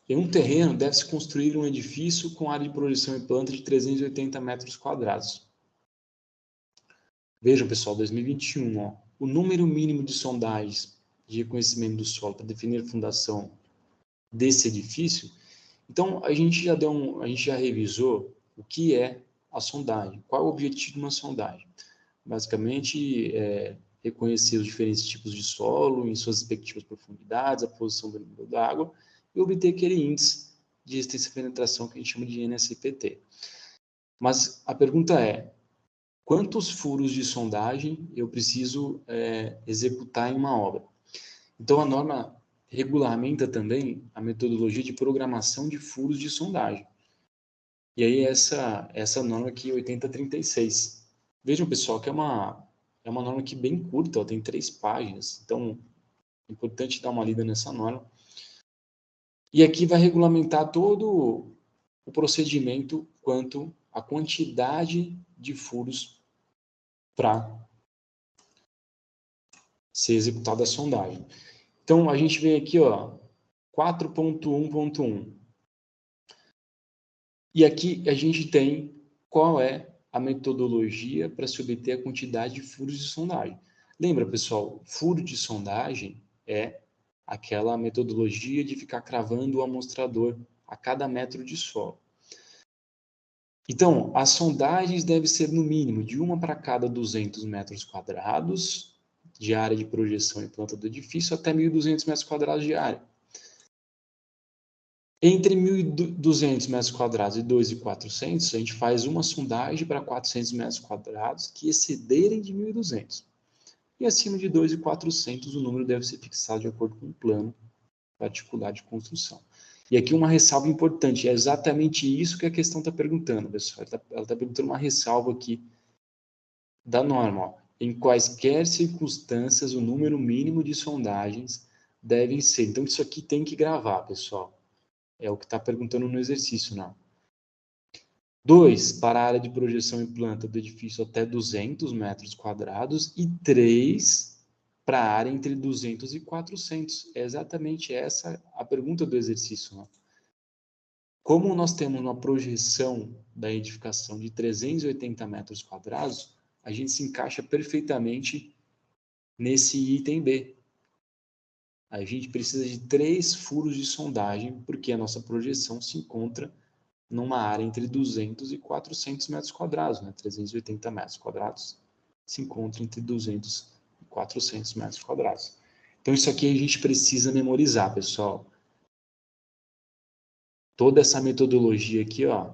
Em um terreno, deve-se construir um edifício com área de projeção e planta de 380 metros quadrados. Vejam, pessoal, 2021, ó, o número mínimo de sondagens de reconhecimento do solo para definir a fundação desse edifício. Então, a gente já revisou o que é a sondagem, qual é o objetivo de uma sondagem. Basicamente, reconhecer os diferentes tipos de solo em suas respectivas profundidades, a posição do nível da água, e obter aquele índice de resistência à penetração que a gente chama de NSPT. Mas a pergunta é, quantos furos de sondagem eu preciso executar em uma obra? Então, a norma regulamenta também a metodologia de programação de furos de sondagem. E aí, essa norma aqui, 8036. Vejam, pessoal, que é uma norma aqui bem curta, ó, tem 3 páginas. Então, é importante dar uma lida nessa norma. E aqui vai regulamentar todo o procedimento quanto à quantidade de furos para ser executada a sondagem. Então, a gente vem aqui, ó, 4.1.1. E aqui a gente tem qual é a metodologia para se obter a quantidade de furos de sondagem. Lembra, pessoal, furo de sondagem é aquela metodologia de ficar cravando o amostrador a cada metro de solo. Então, as sondagens devem ser no mínimo de uma para cada 200 metros quadrados de área de projeção e planta do edifício até 1.200 metros quadrados de área. Entre 1.200 metros quadrados e 2.400, a gente faz uma sondagem para 400 metros quadrados que excederem de 1.200. E acima de 2.400, o número deve ser fixado de acordo com o plano particular de construção. E aqui uma ressalva importante, é exatamente isso que a questão está perguntando, pessoal. Ela está perguntando uma ressalva aqui da norma. Ó. Em quaisquer circunstâncias, o número mínimo de sondagens devem ser. Então, isso aqui tem que gravar, pessoal. É o que está perguntando no exercício, não. 2, para a área de projeção e planta do edifício até 200 metros quadrados. E 3, para a área entre 200 e 400. É exatamente essa a pergunta do exercício, não. Como nós temos uma projeção da edificação de 380 metros quadrados, a gente se encaixa perfeitamente nesse item B. A gente precisa de 3 furos de sondagem, porque a nossa projeção se encontra numa área entre 200 e 400 metros quadrados, né? 380 metros quadrados se encontra entre 200 e 400 metros quadrados. Então, isso aqui a gente precisa memorizar, pessoal. Toda essa metodologia aqui, ó,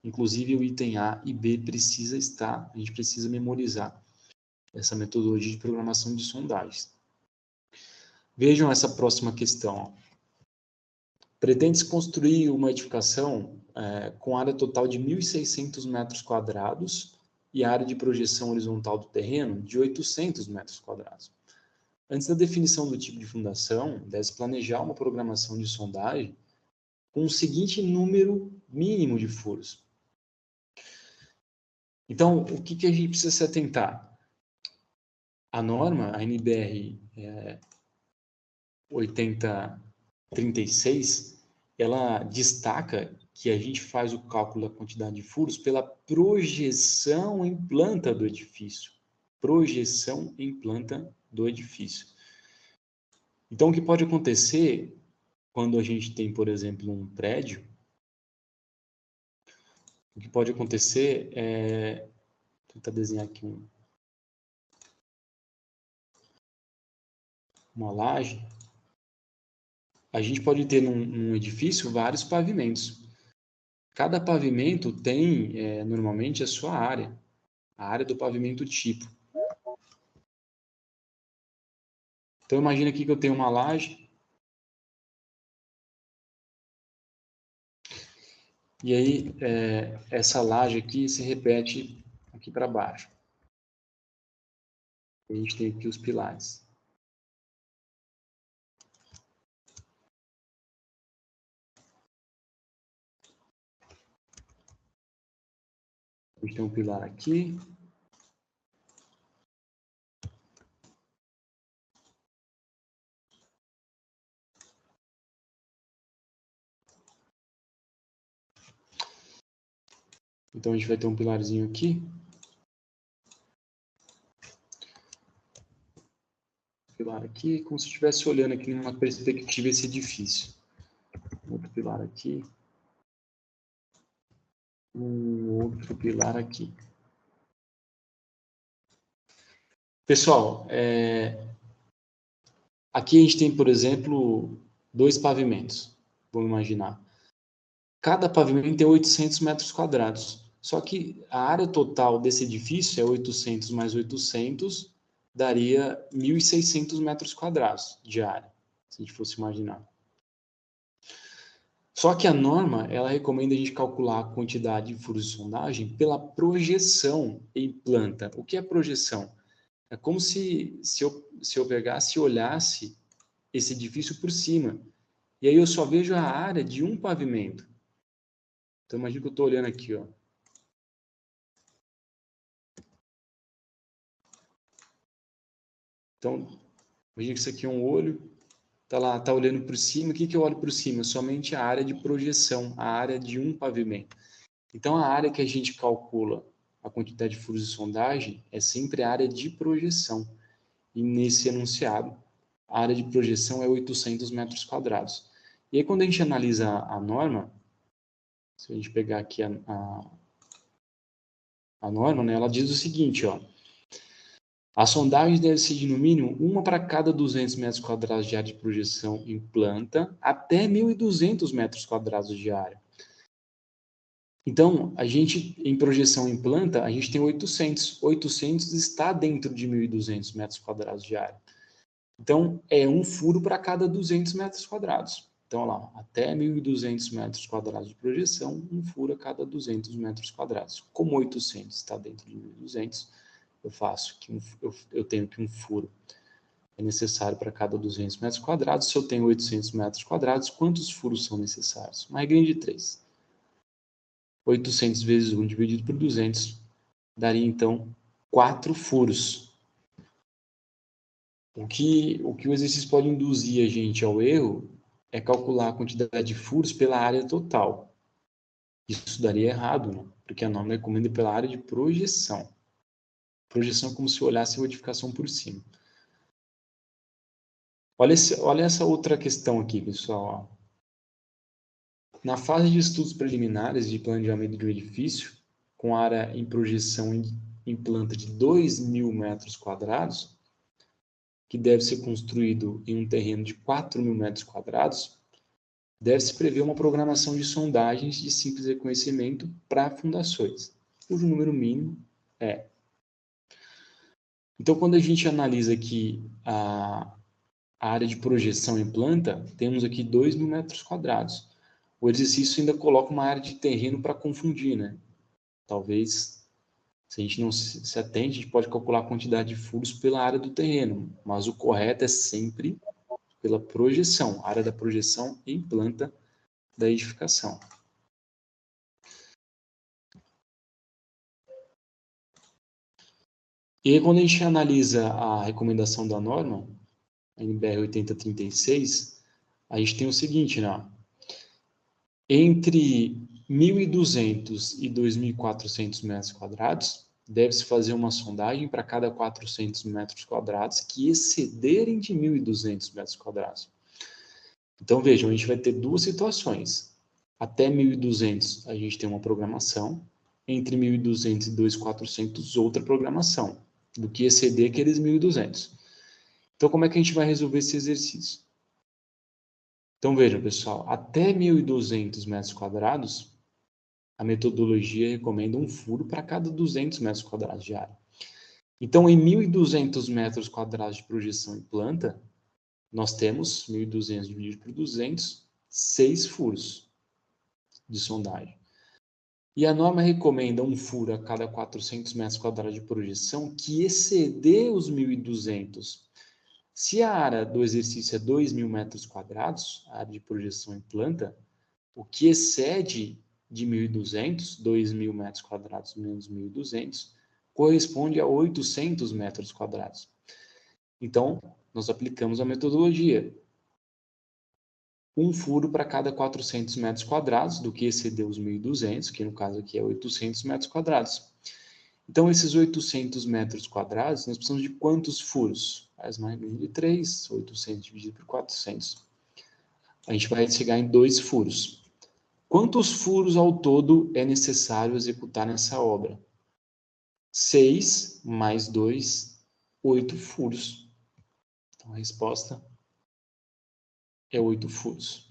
inclusive o item A e B precisa estar, a gente precisa memorizar essa metodologia de programação de sondagens. Vejam essa próxima questão. Ó. Pretende-se construir uma edificação com área total de 1.600 metros quadrados e área de projeção horizontal do terreno de 800 metros quadrados. Antes da definição do tipo de fundação, deve-se planejar uma programação de sondagem com o seguinte número mínimo de furos. Então, o que a gente precisa se atentar? A norma, a NBR 8036, ela destaca que a gente faz o cálculo da quantidade de furos pela projeção em planta do edifício. Projeção em planta do edifício. Então, o que pode acontecer quando a gente tem, por exemplo, um prédio, o que pode acontecer é... Vou tentar desenhar aqui uma laje. A gente pode ter num edifício vários pavimentos. Cada pavimento tem, normalmente, a sua área. A área do pavimento tipo. Então, imagina aqui que eu tenho uma laje. E aí, essa laje aqui se repete aqui para baixo. A gente tem aqui os pilares. A gente tem um pilar aqui. Então, a gente vai ter um pilarzinho aqui. Pilar aqui, como se estivesse olhando aqui numa perspectiva esse edifício. Outro pilar aqui. Um outro pilar aqui. Pessoal, aqui a gente tem, por exemplo, 2 pavimentos. Vamos imaginar. Cada pavimento tem 800 metros quadrados. Só que a área total desse edifício é 800 mais 800, daria 1.600 metros quadrados de área, se a gente fosse imaginar. Só que a norma, ela recomenda a gente calcular a quantidade de furos de sondagem pela projeção em planta. O que é projeção? É como se eu pegasse e olhasse esse edifício por cima. E aí eu só vejo a área de um pavimento. Então, imagina que eu estou olhando aqui, ó. Então, imagina que isso aqui é um olho, tá lá, tá olhando por cima. O que eu olho por cima? Somente a área de projeção, a área de um pavimento. Então, a área que a gente calcula a quantidade de furos de sondagem é sempre a área de projeção. E nesse enunciado, a área de projeção é 800 metros quadrados. E aí, quando a gente analisa a norma, se a gente pegar aqui a norma, né, ela diz o seguinte, ó. A sondagem deve ser de no mínimo uma para cada 200 metros quadrados de área de projeção em planta, até 1.200 metros quadrados de área. Então, a gente, em projeção em planta, a gente tem 800. 800 está dentro de 1.200 metros quadrados de área. Então, é um furo para cada 200 metros quadrados. Então, olha lá, até 1.200 metros quadrados de projeção, um furo a cada 200 metros quadrados. Como 800 está dentro de 1.200, eu tenho que um furo é necessário para cada 200 metros quadrados. Se eu tenho 800 metros quadrados, quantos furos são necessários? Uma regrinha de 3. 800 vezes 1 dividido por 200 daria, então, 4 furos. O que o exercício pode induzir a gente ao erro é calcular a quantidade de furos pela área total. Isso daria errado, né? Porque a norma recomenda pela área de projeção. Projeção é como se eu olhasse a edificação por cima. Olha essa outra questão aqui, pessoal. Na fase de estudos preliminares de planejamento de um edifício, com área em projeção em planta de 2.000 metros quadrados, que deve ser construído em um terreno de 4.000 metros quadrados, deve-se prever uma programação de sondagens de simples reconhecimento para fundações, cujo número mínimo é. Então, quando a gente analisa aqui a área de projeção em planta, temos aqui 2.000 metros quadrados. O exercício ainda coloca uma área de terreno para confundir, né? Talvez, se a gente não se atende, a gente pode calcular a quantidade de furos pela área do terreno, mas o correto é sempre pela projeção, área da projeção em planta da edificação. E aí, quando a gente analisa a recomendação da norma, a NBR 8036, a gente tem o seguinte, né? Entre 1.200 e 2.400 metros quadrados, deve-se fazer uma sondagem para cada 400 metros quadrados que excederem de 1.200 metros quadrados. Então, vejam, a gente vai ter duas situações. Até 1.200 a gente tem uma programação, entre 1.200 e 2.400 outra programação, do que exceder aqueles 1.200. Então, como é que a gente vai resolver esse exercício? Então, vejam, pessoal, até 1.200 metros quadrados, a metodologia recomenda um furo para cada 200 metros quadrados de área. Então, em 1.200 metros quadrados de projeção em planta, nós temos 1.200 dividido por 200, 6 furos de sondagem. E a norma recomenda um furo a cada 400 metros quadrados de projeção que exceder os 1.200. Se a área do exercício é 2.000 metros quadrados, a área de projeção em planta, o que excede de 1.200, 2.000 metros quadrados menos 1.200, corresponde a 800 metros quadrados. Então, nós aplicamos a metodologia. um furo para cada 400 metros quadrados, do que exceder os 1.200, que no caso aqui é 800 metros quadrados. Então, esses 800 metros quadrados, nós precisamos de quantos furos? Faz mais de 3, 800 dividido por 400. A gente vai chegar em 2 furos. Quantos furos ao todo é necessário executar nessa obra? 6 mais 2, 8 furos. Então, a resposta é 8 furos.